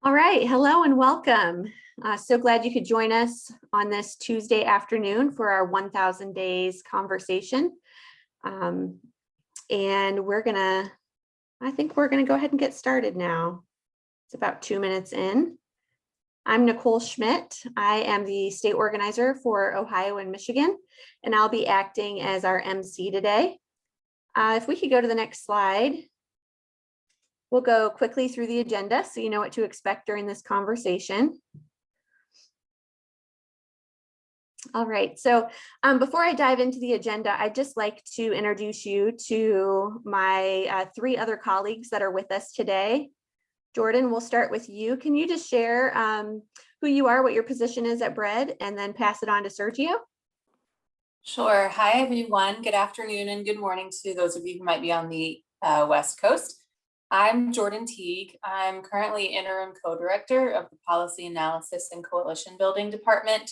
All right, hello and welcome. So glad you could join us on this Tuesday afternoon for our 1000 days conversation. And I think we're gonna go ahead and get started now. It's about 2 minutes in. I'm Nicole Schmidt. I am the state organizer for Ohio and Michigan, and I'll be acting as our MC today. If we could go to the next slide. We'll go quickly through the agenda so you know what to expect during this conversation. All right, so before I dive into the agenda, I'd just like to introduce you to my 3 other colleagues that are with us today. Jordan, we'll start with you. Can you just share who you are, what your position is at BRED, and then pass it on to Sergio? Sure. Hi, everyone. Good afternoon and good morning to those of you who might be on the West Coast. I'm Jordan Teague. I'm currently interim co-director of the Policy Analysis and Coalition Building Department.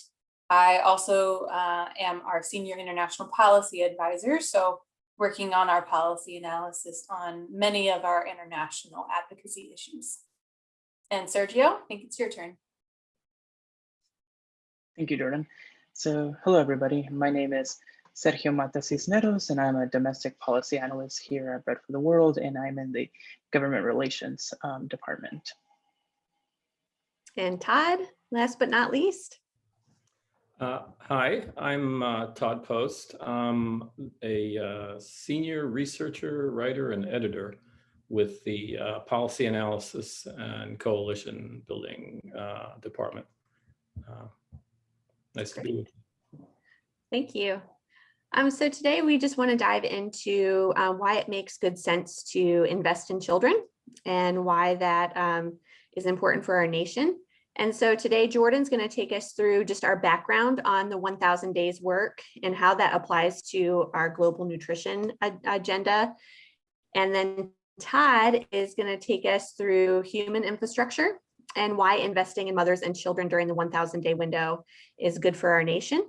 I also am our senior international policy advisor, so working on our policy analysis on many of our international advocacy issues. And Sergio, I think it's your turn. Thank you, Jordan. So hello, everybody. My name is Sergio Mata Cisneros, and I'm a domestic policy analyst here at Bread for the World, and I'm in the government relations department. And Todd, last but not least. Hi, I'm Todd Post. I'm a senior researcher, writer, and editor with the Policy Analysis and Coalition Building Department. Nice to be with you. Thank you. So today we just want to dive into why it makes good sense to invest in children and why that is important for our nation. And so today Jordan's going to take us through just our background on the 1000 days work and how that applies to our global nutrition agenda. And then Todd is going to take us through human infrastructure and why investing in mothers and children during the 1000 day window is good for our nation.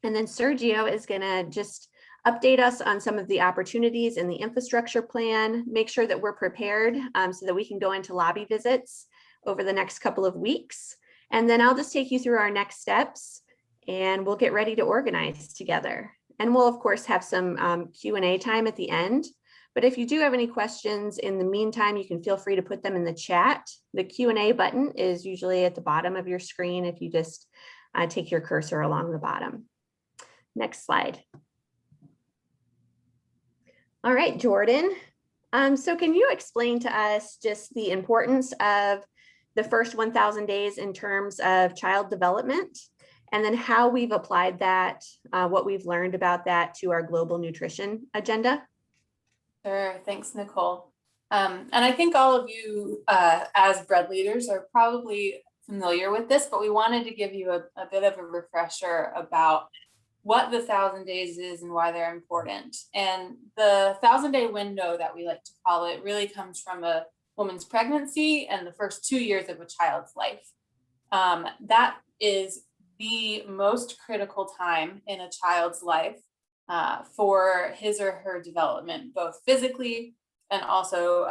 And then Sergio is going to just update us on some of the opportunities in the infrastructure plan, make sure that we're prepared so that we can go into lobby visits over the next couple of weeks. And then I'll just take you through our next steps and we'll get ready to organize together. And we'll of course have some Q&A time at the end. But if you do have any questions in the meantime, you can feel free to put them in the chat. The Q&A button is usually at the bottom of your screen if you just take your cursor along the bottom. Next slide. All right, Jordan. So can you explain to us just the importance of the first 1000 days in terms of child development, and then how we've applied that, what we've learned about that to our global nutrition agenda? Sure. Thanks, Nicole. And I think all of you as BRED leaders are probably familiar with this, but we wanted to give you a bit of a refresher about what the 1000 days is and why they're important. And the 1000 day window that we like to call it really comes from a woman's pregnancy and the first 2 years of a child's life. That is the most critical time in a child's life for his or her development, both physically and also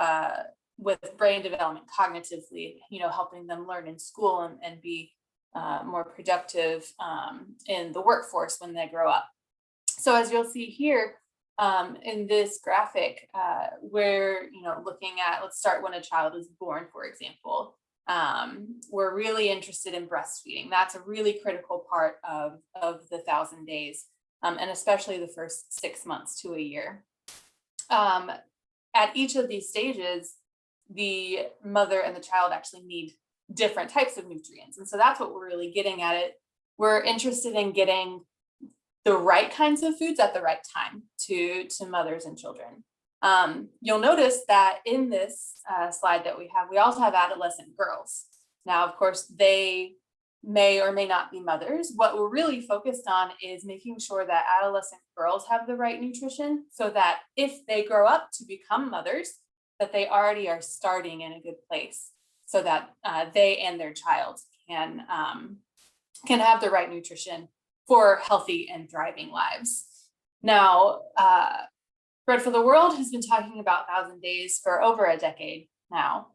with brain development cognitively, helping them learn in school and be more productive in the workforce when they grow up. So as you'll see here in this graphic, we're looking at, let's start when a child is born, for example. We're really interested in breastfeeding. That's a really critical part of the 1000 days, and especially the first 6 months to a year. At each of these stages, the mother and the child actually need different types of nutrients. And so that's what we're really getting at it. We're interested in getting the right kinds of foods at the right time to mothers and children. You'll notice that in this slide that we also have adolescent girls. Now, of course, they may or may not be mothers. What we're really focused on is making sure that adolescent girls have the right nutrition so that if they grow up to become mothers, that they already are starting in a good place, so that they and their child can have the right nutrition for healthy and thriving lives. Now, Bread for the World has been talking about 1000 days for over a decade now.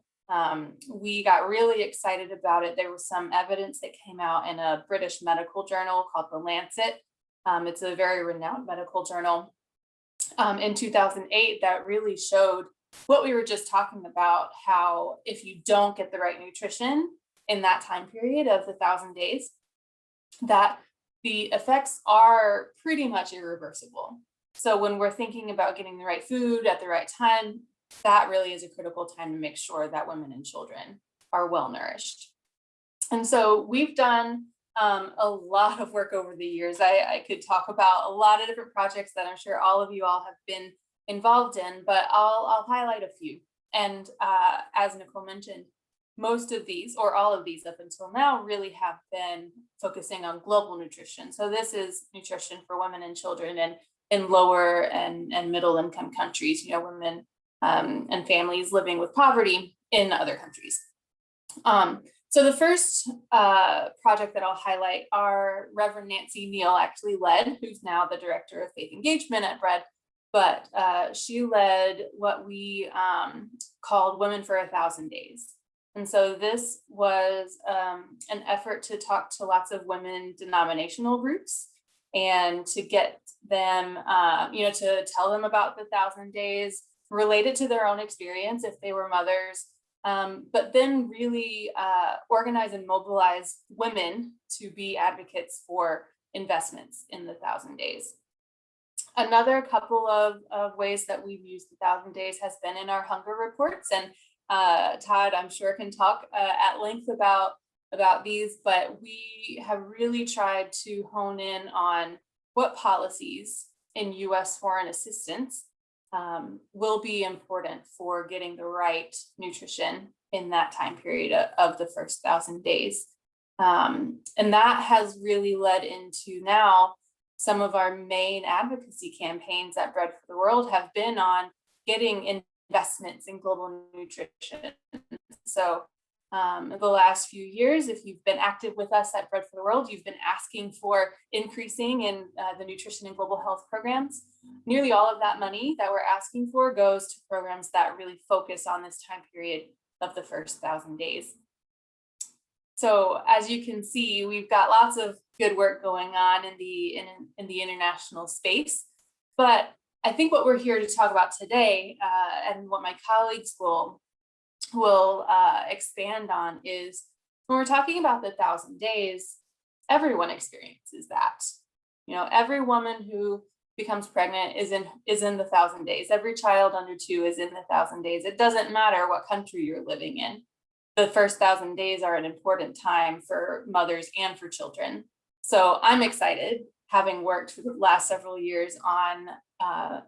We got really excited about it. There was some evidence that came out in a British medical journal called The Lancet. It's a very renowned medical journal in 2008 that really showed what we were just talking about, how if you don't get the right nutrition in that time period of the 1,000 days, that the effects are pretty much irreversible. So when we're thinking about getting the right food at the right time, that really is a critical time to make sure that women and children are well nourished. And so we've done a lot of work over the years. I could talk about a lot of different projects that I'm sure all of you all have been involved in, but I'll highlight a few. And as Nicole mentioned, most of these, or all of these up until now, really have been focusing on global nutrition. So this is nutrition for women and children and in lower and middle income countries, you know, women and families living with poverty in other countries. So the first project that I'll highlight, our Reverend Nancy Neal actually led, who's now the Director of Faith Engagement at Bread, but she led what we called Women for 1,000 Days. And so this was an effort to talk to lots of women denominational groups and to get them, you know, to tell them about the 1,000 days related to their own experience if they were mothers, but then really organize and mobilize women to be advocates for investments in the 1,000 days. Another couple of ways that we've used the 1,000 days has been in our hunger reports, and Todd, I'm sure, can talk at length about these, but we have really tried to hone in on what policies in US foreign assistance will be important for getting the right nutrition in that time period of the first 1,000 days. And that has really led into now some of our main advocacy campaigns at Bread for the World have been on getting investments in global nutrition. So in the last few years, if you've been active with us at Bread for the World, you've been asking for increasing in the nutrition and global health programs. Nearly all of that money that we're asking for goes to programs that really focus on this time period of the first 1,000 days. So as you can see, we've got lots of good work going on in the international space. But I think what we're here to talk about today, and what my colleagues will expand on, is when we're talking about the 1,000 days, everyone experiences that. You know, every woman who becomes pregnant is in the 1,000 days. Every child under 2 is in the 1,000 days. It doesn't matter what country you're living in. The first 1,000 days are an important time for mothers and for children. So I'm excited, having worked for the last several years on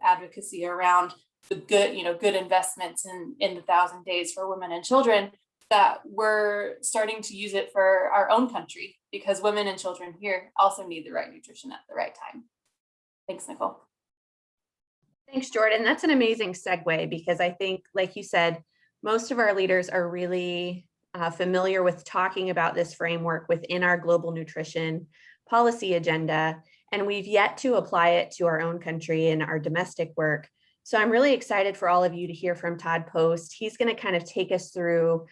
advocacy around the good investments in the 1,000 days for women and children, that we're starting to use it for our own country, because women and children here also need the right nutrition at the right time. Thanks, Nicole. Thanks, Jordan. That's an amazing segue, because I think, like you said, most of our leaders are really familiar with talking about this framework within our global nutrition policy agenda, and we've yet to apply it to our own country in our domestic work. So I'm really excited for all of you to hear from Todd Post. He's going to kind of take us through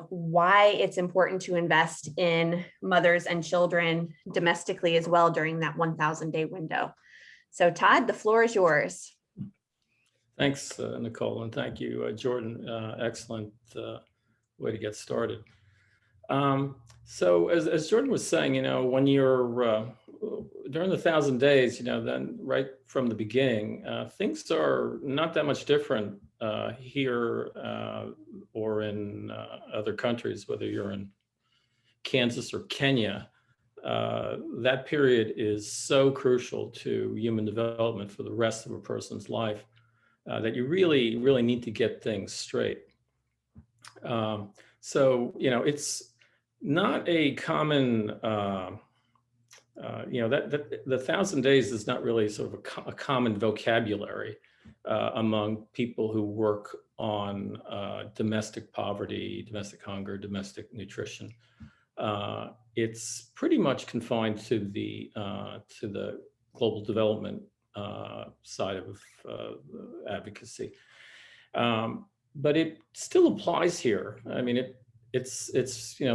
why it's important to invest in mothers and children domestically as well during that 1,000-day window. So Todd, the floor is yours. Thanks, Nicole, and thank you, Jordan. Excellent way to get started. So as Jordan was saying, you know, when you're during the 1,000 days, you know, then right from the beginning, things are not that much different here or in other countries, whether you're in Kansas or Kenya. That period is so crucial to human development for the rest of a person's life that you really, really need to get things straight. So, you know, it's not a common, you know, that the 1,000 days is not really sort of a common vocabulary among people who work on domestic poverty, domestic hunger, domestic nutrition. It's pretty much confined to the global development side of advocacy. but it still applies here. I mean, it's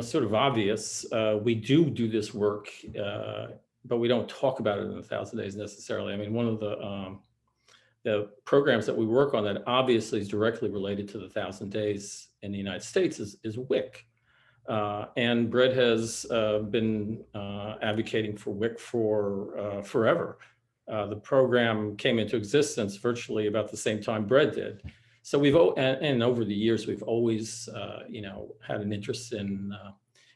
sort of obvious. We do this work, but we don't talk about it in 1,000 Days necessarily. I mean, one of the programs that we work on that obviously is directly related to the 1,000 Days in the United States is WIC. And Brett has been advocating for WIC for forever. The program came into existence virtually about the same time Brett did. So and over the years, we've always, had an interest in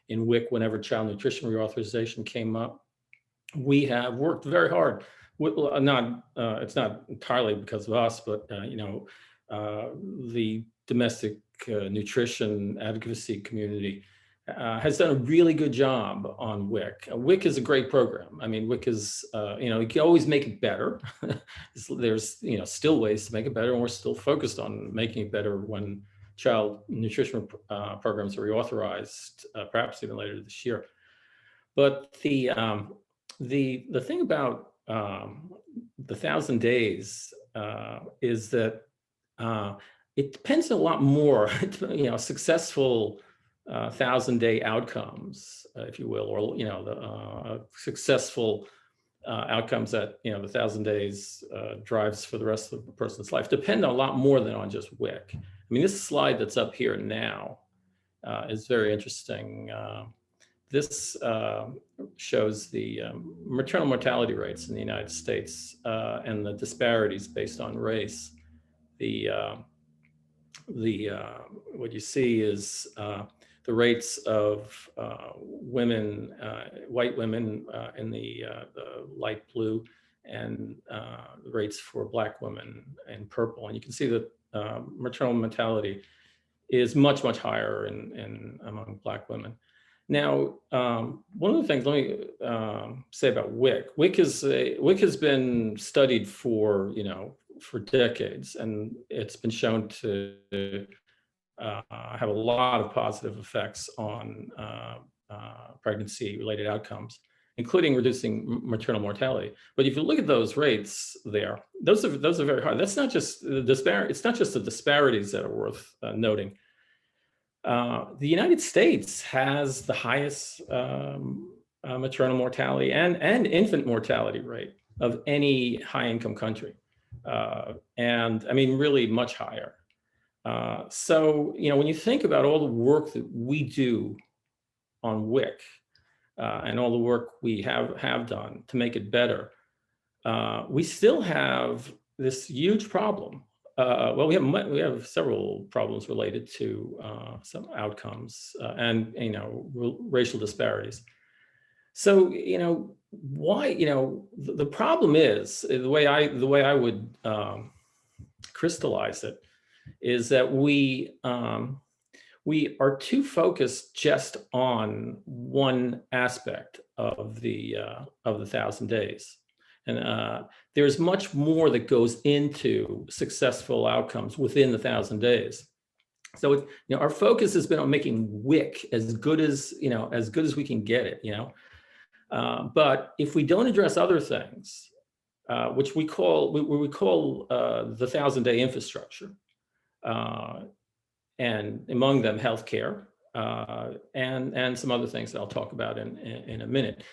WIC whenever child nutrition reauthorization came up. We have worked very hard. It's not entirely because of us, but the domestic nutrition advocacy community has done a really good job on WIC. WIC is a great program. I mean, WIC is, you can always make it better. There's, still ways to make it better, and we're still focused on making it better when child nutrition programs are reauthorized, perhaps even later this year. But the thing about the 1,000 Days is that it depends a lot more, successful 1,000-day outcomes, if you will, or the successful outcomes that the 1,000 Days drives for the rest of the person's life depend a lot more than on just WIC. I mean, this slide that's up here now is very interesting. This shows the maternal mortality rates in the United States and the disparities based on race. What you see is the rates of women, white women in the light blue, and the rates for Black women in purple. And you can see that maternal mortality is much, much higher among Black women. Now, one of the things, let me say about WIC. WIC has been studied for decades, and it's been shown to have a lot of positive effects on pregnancy-related outcomes, including reducing maternal mortality. But if you look at those rates there, those are very high. That's not just it's not just the disparities that are worth noting. The United States has the highest maternal mortality and infant mortality rate of any high-income country, and I mean really much higher. So when you think about all the work that we do on WIC and all the work we have done to make it better, we still have this huge problem. Well, we have several problems related to some outcomes and racial disparities. So why the problem is the way I would crystallize it is that we are too focused just on one aspect of the 1,000 Days. And there's much more that goes into successful outcomes within the 1,000 Days. So our focus has been on making WIC as good as we can get it. But if we don't address other things, which we call the 1,000-day infrastructure, and among them healthcare and some other things that I'll talk about in a minute,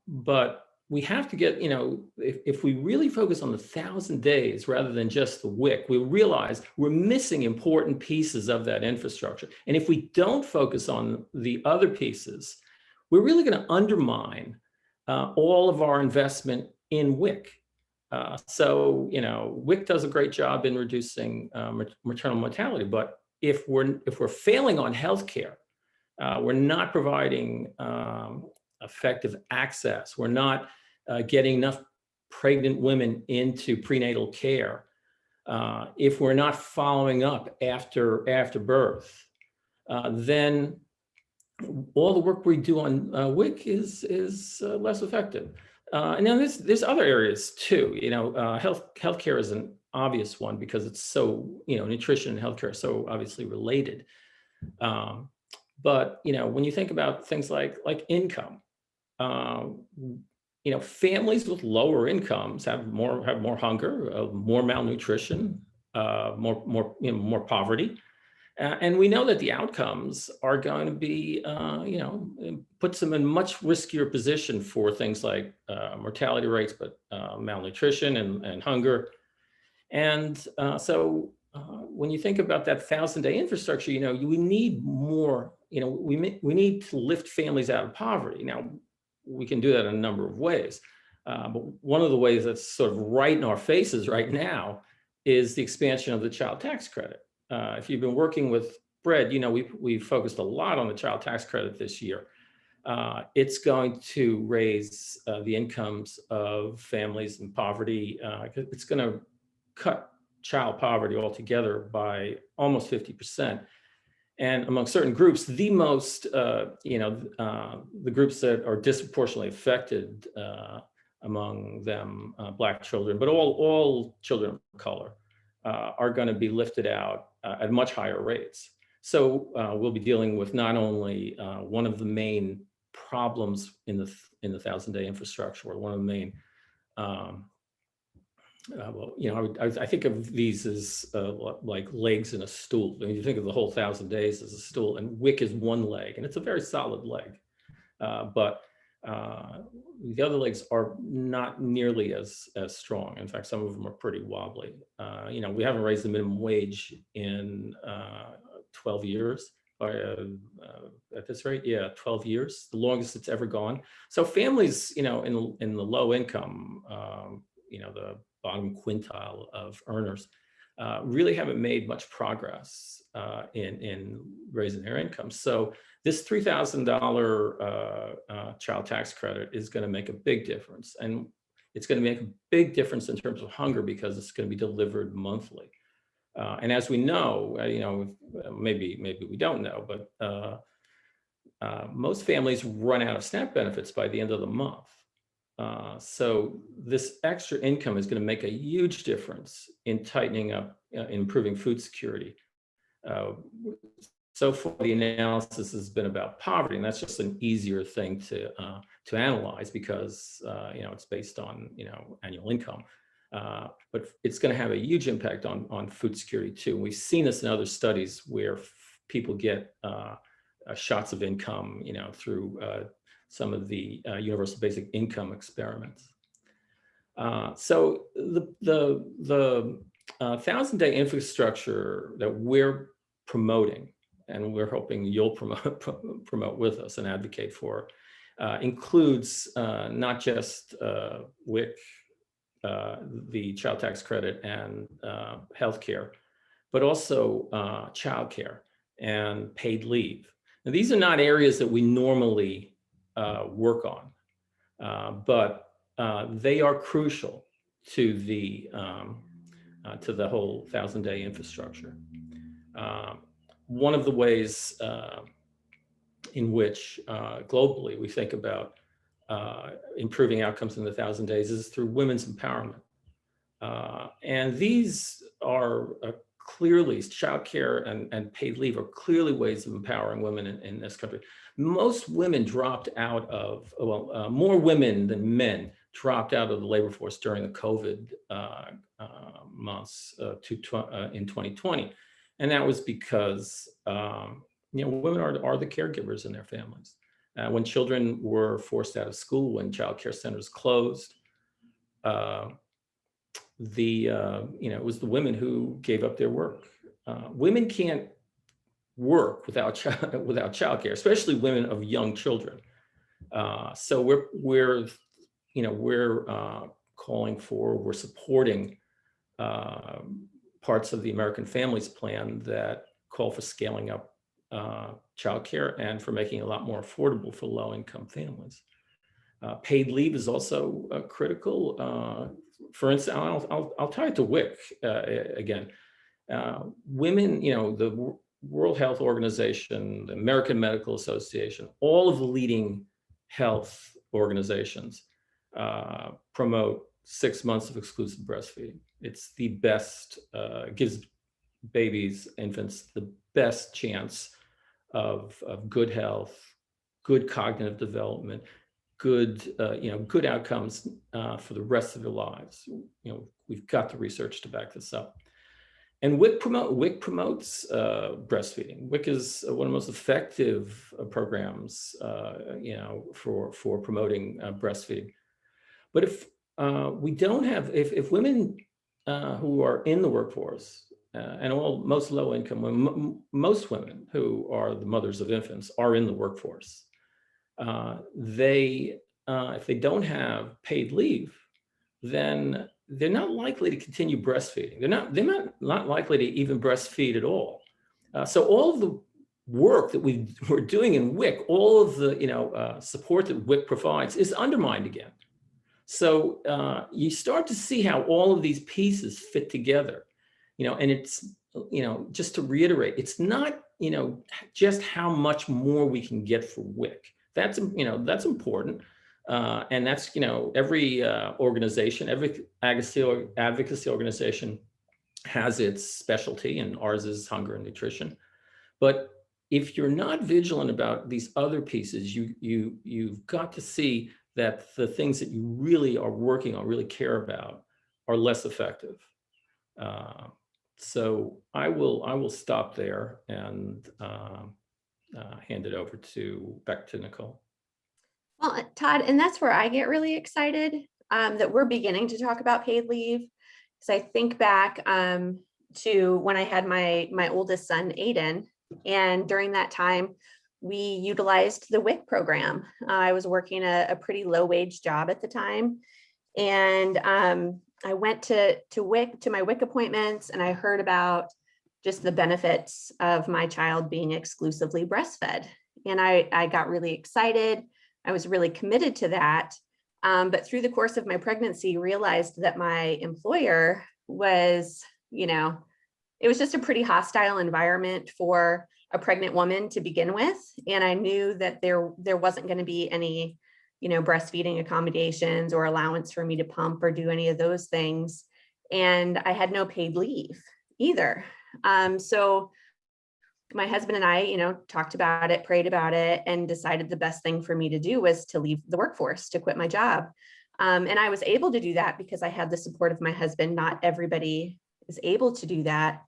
but we have to get, if we really focus on the 1,000 Days rather than just the WIC, we realize we're missing important pieces of that infrastructure. And if we don't focus on the other pieces, we're really going to undermine all of our investment in WIC. So WIC does a great job in reducing maternal mortality, but if we're failing on healthcare, we're not providing effective access, we're not getting enough pregnant women into prenatal care, if we're not following up after birth, then all the work we do on WIC is less effective. And then there's other areas too. Healthcare is an obvious one because it's so, nutrition and healthcare are so obviously related. But when you think about things like income, families with lower incomes have more hunger, more malnutrition, more poverty. And we know that the outcomes are going to be, puts them in much riskier position for things like mortality rates, but malnutrition and hunger. And so when you think about that 1,000-day infrastructure, we need more, we need to lift families out of poverty. Now, we can do that in a number of ways. But one of the ways that's sort of right in our faces right now is the expansion of the child tax credit. If you've been working with Bread, we've focused a lot on the child tax credit this year. It's going to raise the incomes of families in poverty. It's going to cut child poverty altogether by almost 50%. And among certain groups, the most, the groups that are disproportionately affected, among them, Black children, but all children of color, are going to be lifted out at much higher rates. So we'll be dealing with not only one of the main problems in the 1,000-day infrastructure, or one of the main, I think of these as like legs in a stool. I mean, you think of the whole 1,000 days as a stool, and WIC is one leg, and it's a very solid leg. But the other legs are not nearly as strong. In fact, some of them are pretty wobbly. We haven't raised the minimum wage in 12 years. At this rate, 12 years, the longest it's ever gone. So families, in the low income, the bottom quintile of earners, really haven't made much progress in raising their income. So this $3,000 child tax credit is going to make a big difference, and it's going to make a big difference in terms of hunger because it's going to be delivered monthly. And as we know, maybe we don't know, but most families run out of SNAP benefits by the end of the month. So this extra income is going to make a huge difference in tightening up, improving food security. So far, the analysis has been about poverty, and that's just an easier thing to analyze because it's based on annual income. But it's going to have a huge impact on food security too. We've seen this in other studies where people get shots of income, through some of the universal basic income experiments. So the 1,000-day infrastructure that we're promoting, and we're hoping you'll promote with us and advocate for, includes not just WIC, the child tax credit, and healthcare, but also childcare and paid leave. Now, these are not areas that we normally work on, but they are crucial to the whole 1,000-day infrastructure. One of the ways in which globally we think about improving outcomes in the 1,000 days is through women's empowerment. And these are clearly, childcare and paid leave are clearly ways of empowering women in this country. Most women dropped out of, more women than men dropped out of the labor force during the COVID months in 2020. And that was because women are the caregivers in their families. When children were forced out of school, when childcare centers closed, it was the women who gave up their work. Women can't work without childcare, especially women of young children. So we're calling for, we're supporting parts of the American Families Plan that call for scaling up childcare and for making it a lot more affordable for low-income families. Paid leave is also critical. For instance, I'll tie it to WIC again. Women, the World Health Organization, the American Medical Association, all of the leading health organizations promote 6 months of exclusive breastfeeding. It's the best, gives babies, infants, the best chance of good health, good cognitive development, good outcomes for the rest of their lives. We've got the research to back this up. And WIC promotes breastfeeding. WIC is one of the most effective programs, for promoting breastfeeding. But if we don't have, if women who are in the workforce and most low income women, most women who are the mothers of infants are in the workforce, if they don't have paid leave, then they're not likely to continue breastfeeding. They're not likely to even breastfeed at all. So all of the work that we're doing in WIC, all of the support that WIC provides is undermined again. So you start to see how all of these pieces fit together, and it's, just to reiterate, it's not, just how much more we can get for WIC. That's important. And that's, every organization, every advocacy organization has its specialty, and ours is hunger and nutrition. But if you're not vigilant about these other pieces, you've got to see that the things that you really are working on, really care about, are less effective. So I will stop there and hand it over back to Nicole. Well, Todd, and that's where I get really excited that we're beginning to talk about paid leave. Because I think back to when I had my oldest son, Aiden, and during that time, we utilized the WIC program. I was working a pretty low wage job at the time. And I went to my WIC appointments, and I heard about just the benefits of my child being exclusively breastfed. And I got really excited. I was really committed to that. But through the course of my pregnancy, realized that my employer was, it was just a pretty hostile environment for a pregnant woman to begin with. And I knew that there wasn't going to be any, breastfeeding accommodations or allowance for me to pump or do any of those things. And I had no paid leave either. So my husband and I, talked about it, prayed about it, and decided the best thing for me to do was to leave the workforce, to quit my job. And I was able to do that because I had the support of my husband. Not everybody is able to do that.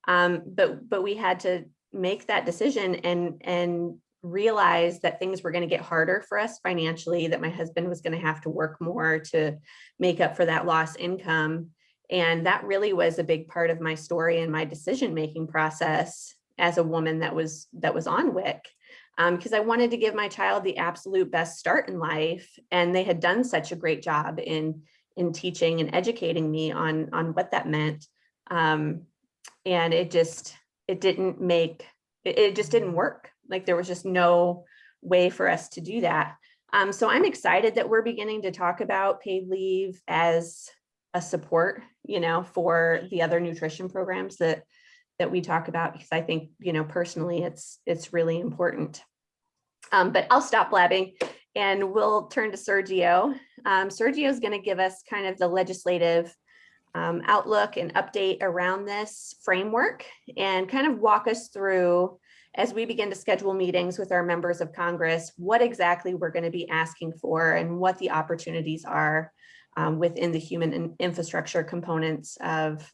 But we had to make that decision and realize that things were going to get harder for us financially, that my husband was going to have to work more to make up for that lost income. And that really was a big part of my story and my decision-making process as a woman that was on WIC, because I wanted to give my child the absolute best start in life. And they had done such a great job in teaching and educating me on what that meant. And it just didn't work. Like there was just no way for us to do that. So I'm excited that we're beginning to talk about paid leave as a support, for the other nutrition programs that we talk about, because I think, personally, it's really important. But I'll stop blabbing and we'll turn to Sergio. Sergio is going to give us kind of the legislative outlook and update around this framework, and kind of walk us through, as we begin to schedule meetings with our members of Congress, what exactly we're going to be asking for and what the opportunities are within the human infrastructure components of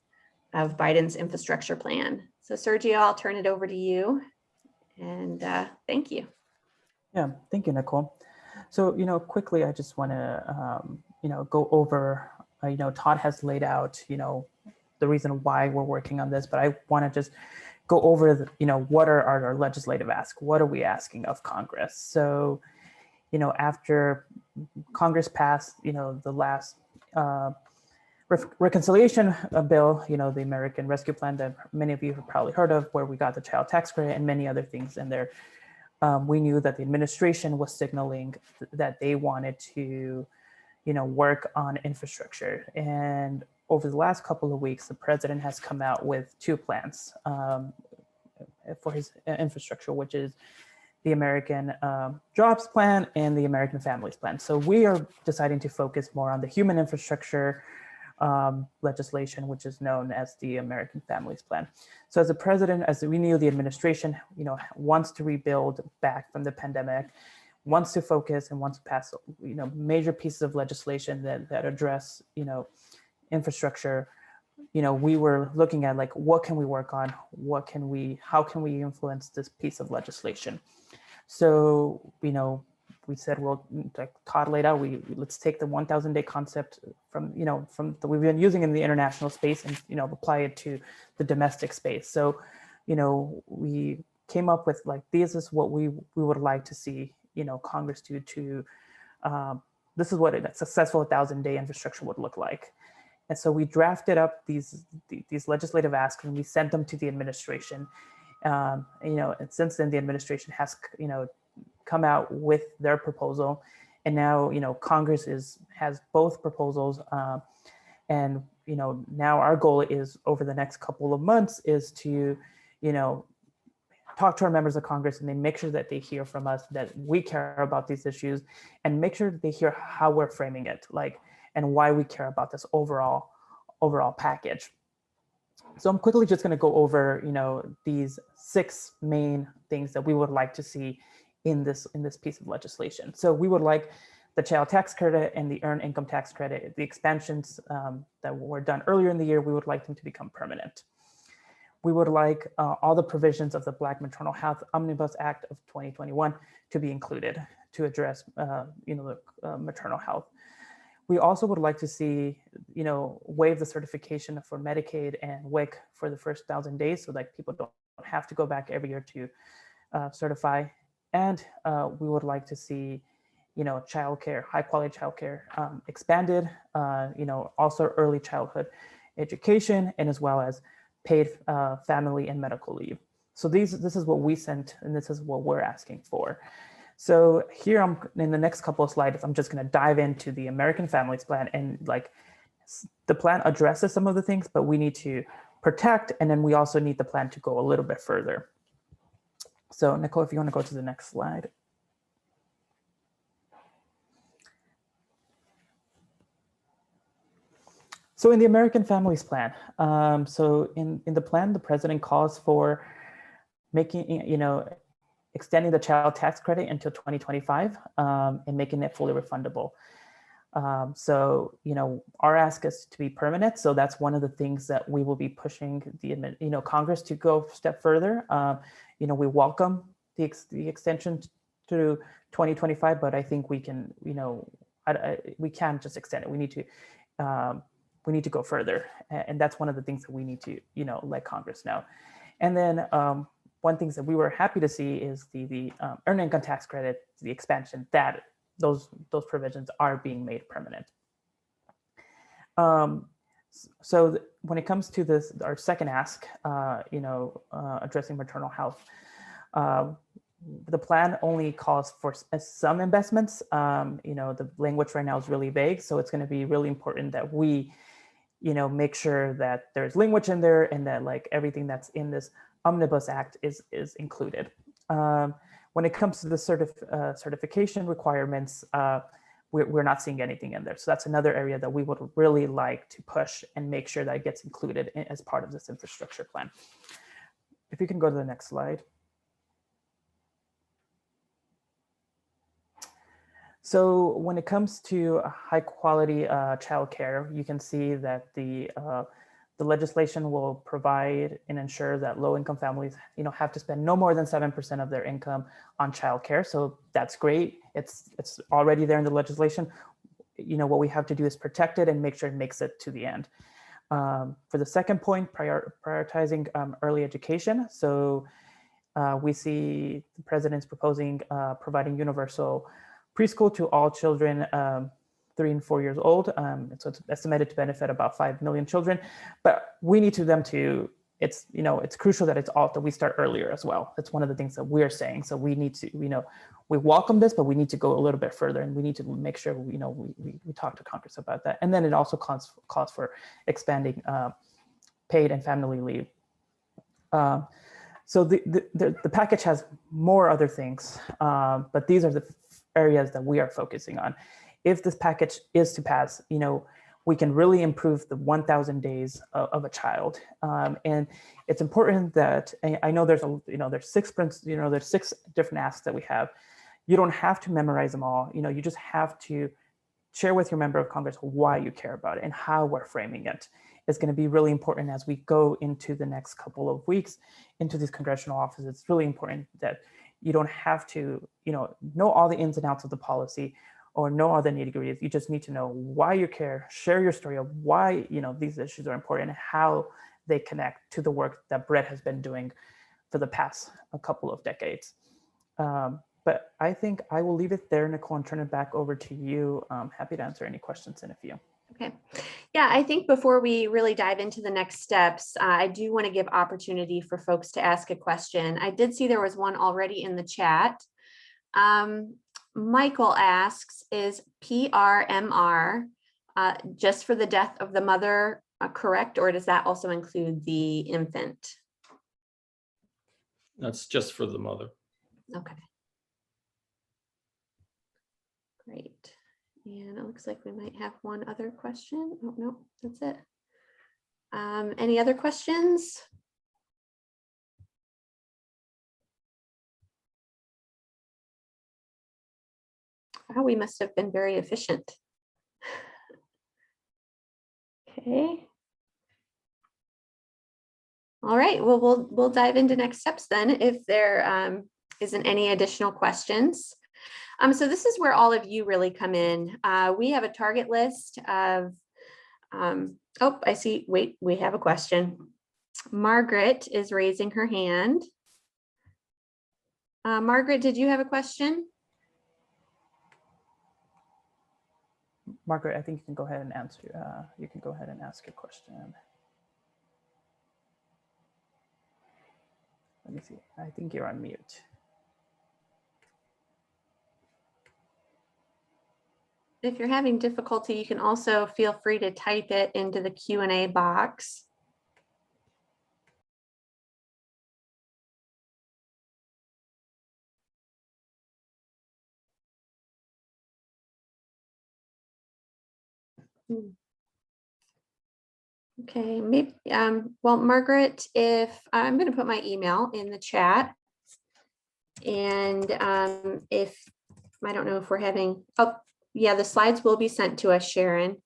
Biden's infrastructure plan. So Sergio, I'll turn it over to you, and thank you. Yeah, thank you, Nicole. So, quickly, I just want to, go over, Todd has laid out, the reason why we're working on this, but I want to just go over, what are our legislative asks? What are we asking of Congress? So, after Congress passed, the last reconciliation bill, the American Rescue Plan that many of you have probably heard of, where we got the child tax credit and many other things in there. We knew that the administration was signaling that they wanted to, work on infrastructure. And over the last couple of weeks, the president has come out with two plans for his infrastructure, which is the American Jobs Plan and the American Families Plan. So we are deciding to focus more on the human infrastructure legislation, which is known as the American Families Plan. So as the president, as we knew, the administration, wants to rebuild back from the pandemic, wants to focus and wants to pass, major pieces of legislation that address, infrastructure we were looking at like, what can we work on? How can we influence this piece of legislation? So, we said, well, like Todd laid out, let's take the 1,000-day concept from that we've been using in the international space and, apply it to the domestic space. So, we came up with like, this is what we would like to see, Congress do to, this is what a successful 1,000-day infrastructure would look like. And so we drafted up these legislative asks and we sent them to the administration. And since then the administration has, come out with their proposal, and now, Congress has both proposals. And, now our goal is over the next couple of months is to, talk to our members of Congress and they make sure that they hear from us, that we care about these issues, and make sure that they hear how we're framing it, like, and why we care about this overall package. So I'm quickly just going to go over, these 6 main things that we would like to see in this piece of legislation. So we would like the child tax credit and the earned income tax credit, the expansions that were done earlier in the year, we would like them to become permanent. We would like all the provisions of the Black Maternal Health Omnibus Act of 2021 to be included to address, maternal health. We also would like to see, waive the certification for Medicaid and WIC for the first 1,000 days so that people don't have to go back every year to certify. And we would like to see, childcare, high quality childcare expanded, also early childhood education, and as well as paid family and medical leave. So this is what we sent, and this is what we're asking for. So here in the next couple of slides, I'm just going to dive into the American Families Plan, and like the plan addresses some of the things, but we need to protect, and then we also need the plan to go a little bit further. So Nicole, if you want to go to the next slide. So in the American Families Plan, so in the plan, the president calls for making, extending the child tax credit until 2025 and making it fully refundable. So, our ask is to be permanent. So that's one of the things that we will be pushing the, Congress to go a step further. We welcome the extension to 2025, but I think we can, we can't just extend it. We need to go further. And that's one of the things that we need to, let Congress know. And then one thing that we were happy to see is the earned income tax credit, the expansion, that those provisions are being made permanent. So when it comes to this, our second ask, addressing maternal health, the plan only calls for some investments. The language right now is really vague, so it's going to be really important that we, make sure that there's language in there and that like everything that's in this Omnibus Act is included. When it comes to the certification requirements, we're not seeing anything in there. So that's another area that we would really like to push and make sure that it gets included as part of this infrastructure plan. If you can go to the next slide. So when it comes to high quality childcare, you can see that the legislation will provide and ensure that low income families, have to spend no more than 7% of their income on childcare. So that's great. It's already there in the legislation. What we have to do is protect it and make sure it makes it to the end. For the second point, prioritizing early education. So we see the president's proposing providing universal preschool to all children 3 and 4 years old. So it's estimated to benefit about 5 million children, but we need them to, it's crucial that that we start earlier as well. That's one of the things that we're saying. So we need to, we welcome this, but we need to go a little bit further, and we need to make sure, we talk to Congress about that. And then it also calls for expanding paid and family leave. So the package has more other things, but these are the areas that we are focusing on. If this package is to pass, we can really improve the 1,000 days of a child. And it's important that, I know there's there's 6 different asks that we have. You don't have to memorize them all. You just have to share with your member of Congress why you care about it and how we're framing it. is going to be really important as we go into the next couple of weeks into these congressional offices. It's really important that you don't have to, know all the ins and outs of the policy or know all the nitty-gritties. You just need to know why you care, share your story of why, these issues are important and how they connect to the work that Brett has been doing for the past a couple of decades. But I think I will leave it there, Nicole, and turn it back over to you. I'm happy to answer any questions in a few. Okay. Yeah, I think before we really dive into the next steps, I do want to give opportunity for folks to ask a question. I did see there was one already in the chat. Michael asks, is PRMR just for the death of the mother correct, or does that also include the infant? That's just for the mother. Okay. Great. And it looks like we might have one other question. Oh, no, that's it. Any other questions? Oh, we must have been very efficient. Okay. All right, well, we'll dive into next steps then if there isn't any additional questions. So this is where all of you really come in. We have a target list of, oh, I see, wait, we have a question. Margaret is raising her hand. Margaret, did you have a question? Margaret, I think you can go ahead and answer. You can go ahead and ask your question. Let me see. I think you're on mute. If you're having difficulty, you can also feel free to type it into the Q&A box. Okay, maybe, well, Margaret, if I'm going to put my email in the chat, and if I don't know if we're having, oh, yeah, the slides will be sent to us, Sharon.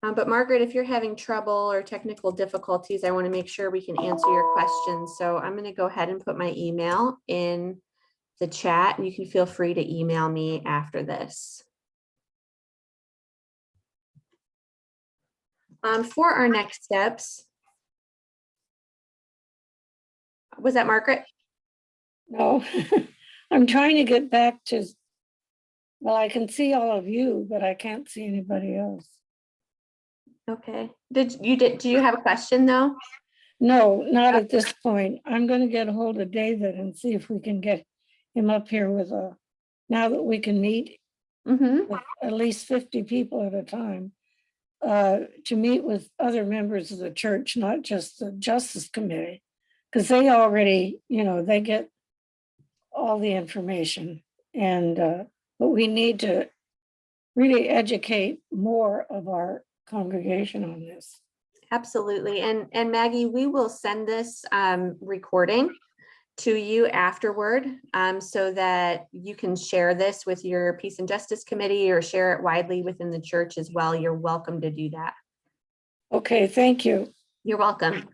But Margaret, if you're having trouble or technical difficulties, I want to make sure we can answer your questions. So I'm going to go ahead and put my email in the chat, and you can feel free to email me after this. For our next steps, was that Margaret? No, I'm trying to get back to, well, I can see all of you, but I can't see anybody else. Okay. Do you have a question though? No, not at this point. I'm going to get a hold of David and see if we can get him up here with now that we can meet with at least 50 people at a time, to meet with other members of the church, not just the Justice Committee, because they already, they get all the information. And but we need to really educate more of our congregation on this. Absolutely. And Maggie, we will send this recording to you afterward, so that you can share this with your Peace and Justice Committee or share it widely within the church as well. You're welcome to do that. Okay, thank you. You're welcome.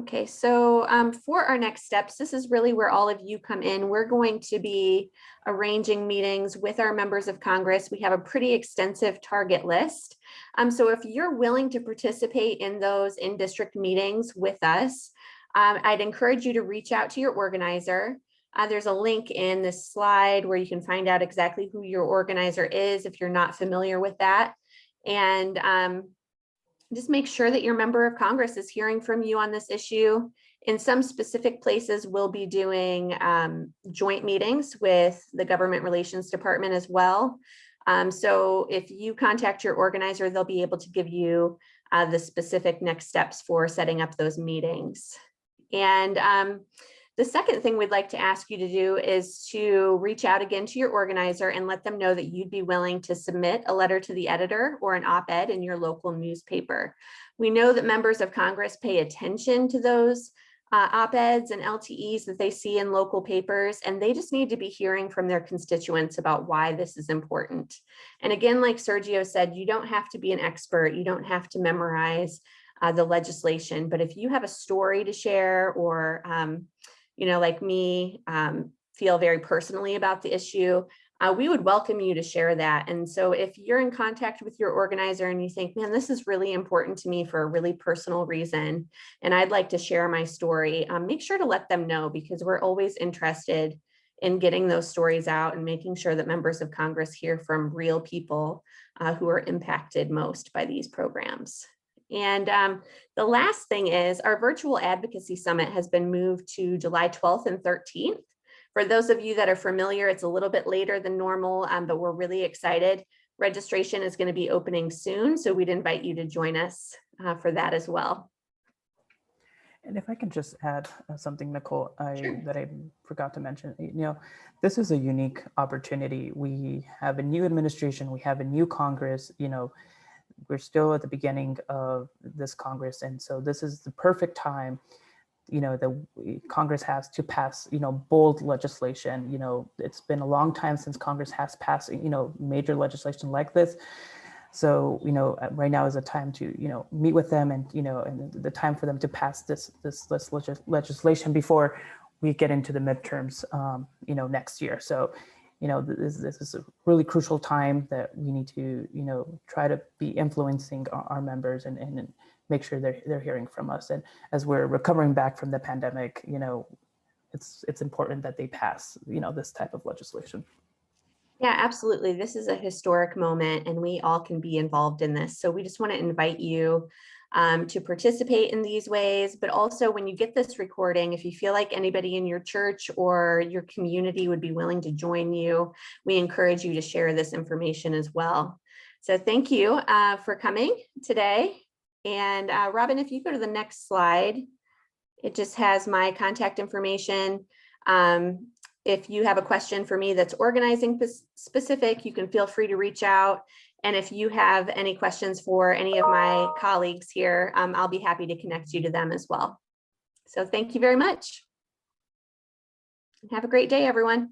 Okay, so for our next steps, this is really where all of you come in. We're going to be arranging meetings with our members of Congress. We have a pretty extensive target list. So if you're willing to participate in those in-district meetings with us, I'd encourage you to reach out to your organizer. There's a link in this slide where you can find out exactly who your organizer is if you're not familiar with that. And just make sure that your member of Congress is hearing from you on this issue. In some specific places, we'll be doing joint meetings with the Government Relations Department as well. So if you contact your organizer, they'll be able to give you the specific next steps for setting up those meetings. And the second thing we'd like to ask you to do is to reach out again to your organizer and let them know that you'd be willing to submit a letter to the editor or an op-ed in your local newspaper. We know that members of Congress pay attention to those op-eds and LTEs that they see in local papers, and they just need to be hearing from their constituents about why this is important. And again, like Sergio said, you don't have to be an expert, you don't have to memorize the legislation, but if you have a story to share, or like me, feel very personally about the issue, we would welcome you to share that. And so if you're in contact with your organizer and you think, man, this is really important to me for a really personal reason, and I'd like to share my story, make sure to let them know, because we're always interested in getting those stories out and making sure that members of Congress hear from real people who are impacted most by these programs. And the last thing is, our virtual advocacy summit has been moved to July 12th and 13th. For those of you that are familiar, it's a little bit later than normal, but we're really excited. Registration is going to be opening soon, so we'd invite you to join us for that as well. And if I can just add something, Nicole, Sure. that I forgot to mention, this is a unique opportunity. We have a new administration, we have a new Congress, we're still at the beginning of this Congress. And so this is the perfect time, the Congress has to pass, bold legislation. It's been a long time since Congress has passed, major legislation like this. So, right now is a time to, meet with them and, and the time for them to pass this legislation before we get into the midterms, next year. So, this is a really crucial time that we need to, try to be influencing our members and make sure they're hearing from us. And as we're recovering back from the pandemic, it's important that they pass, this type of legislation. Yeah, absolutely. This is a historic moment and we all can be involved in this. So we just want to invite you to participate in these ways, but also when you get this recording, if you feel like anybody in your church or your community would be willing to join you, we encourage you to share this information as well. So thank you for coming today. And Robin, if you go to the next slide, it just has my contact information. If you have a question for me that's organizing specific, you can feel free to reach out. And if you have any questions for any of my colleagues here, I'll be happy to connect you to them as well. So thank you very much. Have a great day, everyone.